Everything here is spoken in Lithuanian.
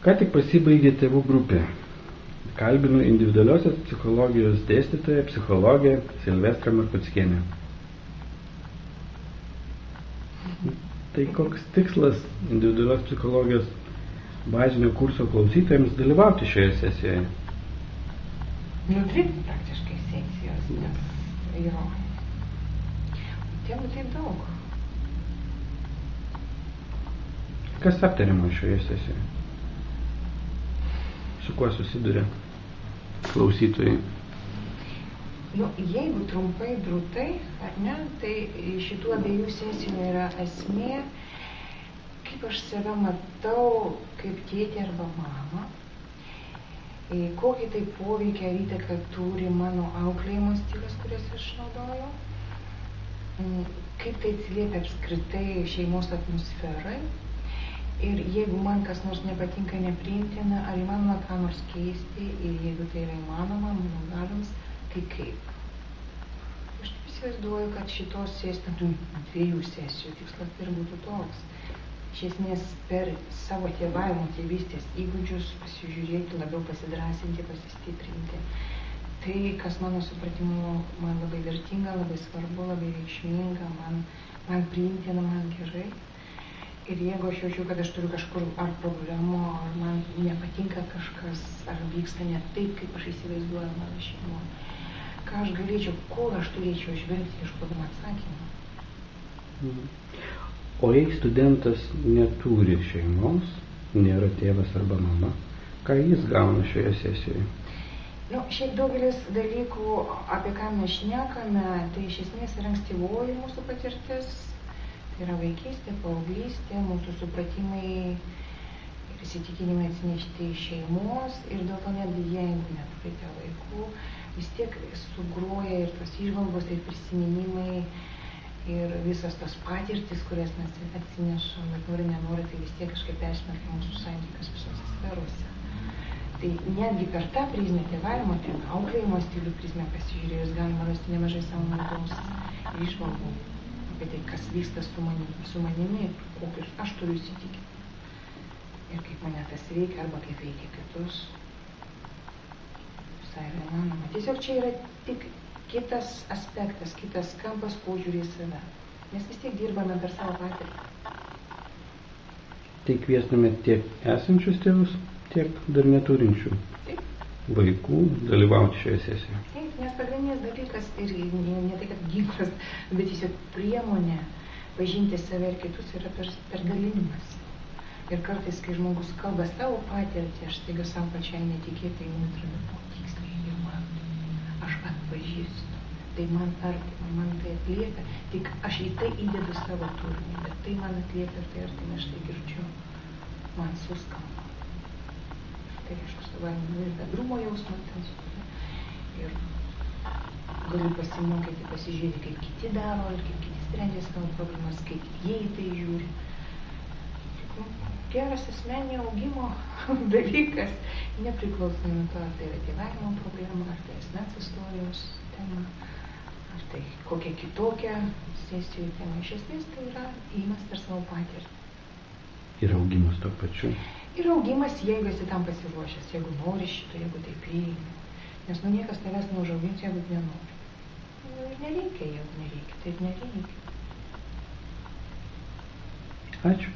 Ką tik pasibaigė tėvų grupė. Kalbinu individualiosios psichologijos dėstytoją, psichologę Silvestrą Markuckienę. Tai koks tikslas individualios psichologijos bazinio kurso klausytojams dalyvauti šioje sesijoje? Dvi praktiškai sesijos, nes jo. Tėvų taip daug. Kas aptariama šioje sesijoje? Su kuo susiduria klausytojai? Jeigu trumpai, drūtai, ar ne, tai šitų abiejų sesijų yra esmė, kaip aš save matau, kaip tėtė arba mama, kokį tai poveikį ar įtaką turi mano auklėjimo stilius, kurias aš naudoju, kaip tai atsiliepia apskritai šeimos atmosferai. Ir jeigu man kas nors nepatinka, nepriimtina, ar įmanoma ką nors keisti, ir jeigu tai yra įmanoma, mano galioms, tai kaip. Aš taip įsivaizduoju, kad šitos dviejų sesijų tikslas ir būtų toks. Iš esmės per savo tėvavimo, tėvystės įgūdžius pasižiūrėti, labiau pasidrąsinti, pasistiprinti. Tai, kas mano supratimu man labai vertinga, labai svarbu, labai reikšminga, man priimtina, man gerai. Ir jeigu aš jaučiu, kad aš turiu kažkur ar problemų, ar man nepatinka kažkas, ar vyksta ne taip, kaip aš įsivaizduoju mano šeimoje, ką aš galėčiau, kur aš turėčiau žvelgti, ieškodama atsakymą. O jei studentas neturi šeimos, nėra tėvas arba mama, ką jis gauna šioje sesijoje? Šiaip daugelis dalykų, apie ką mes šnekame, tai iš esmės yra ankstyvoji mūsų patirtis. Tai yra vaikystė, paauglystė, mūsų supratimai ir įsitikinimai atsinešti iš šeimos ir dėl to netgi jeigu neturite vaikų, vis tiek sugroja ir tos įžvalgos, ir prisiminimai ir visas tos patirtis, kurias mes atsinešam ir nori, nenori, tai vis tiek kažkaip persmelkia mūsų santykius visose sferose. Tai netgi per tą prizmę tėvavimo, auklėjimo stilių prizmę pasižiūrėjus, galima rasti nemažai savo naudos įžvalgų apie tai, kas vyksta su manimi, kokius aš turiu įsitikinti. Ir kaip mane tas veikia, arba kaip veikia kitus. Visai yra įmanoma. Tiesiog čia yra tik kitas aspektas, kitas kampas požiūrį į save. Mes vis tiek dirbame per savo patirtį. Tai kviesime tiek esančius tėvus, tiek dar neturinčių vaikų dalyvauti šioje sesijoje. Taip, nes pagrindinis dalykas ir ne tai, kad ginklas, bet tiesiog priemonė pažinti save ir kitus yra per dalinimas. Ir kartais, kai žmogus kalba savo patirtį, aš staiga savo pačiai netikėtai atrodo, tiksliai ir man. Aš atpažįstu, tai man artima, man tai atliepia, tik aš į tai įdedu savo turinį, bet tai man atliepia ir tai artima, aš tai girdžiu, man suskamba. Tai aišku, savaime ir bendrumo jausmą ten sukuria. Ir galiu pasimokyti, pasižiūrėti, kaip kiti daro ir kaip kiti sprendžia savo problemas, kaip jie į tai žiūri. Geras asmeninio augimo dalykas, nepriklausomai nuo to, ar tai yra tėvavimo problema, ar tai asmens istorijos tema, ar tai kokia kitokia sesijų tema. Iš esmės tai yra ėjimas per savo patirtį. Ir augimas to pačiu. Ir augimas, jeigu esi tam pasiruošęs, jeigu nori šito, jeigu tai priimi. Nes niekas tavęs neužaugins, jeigu nenori. Ir nereikia, jeigu nereikia, tai ir nereikia. Ačiū.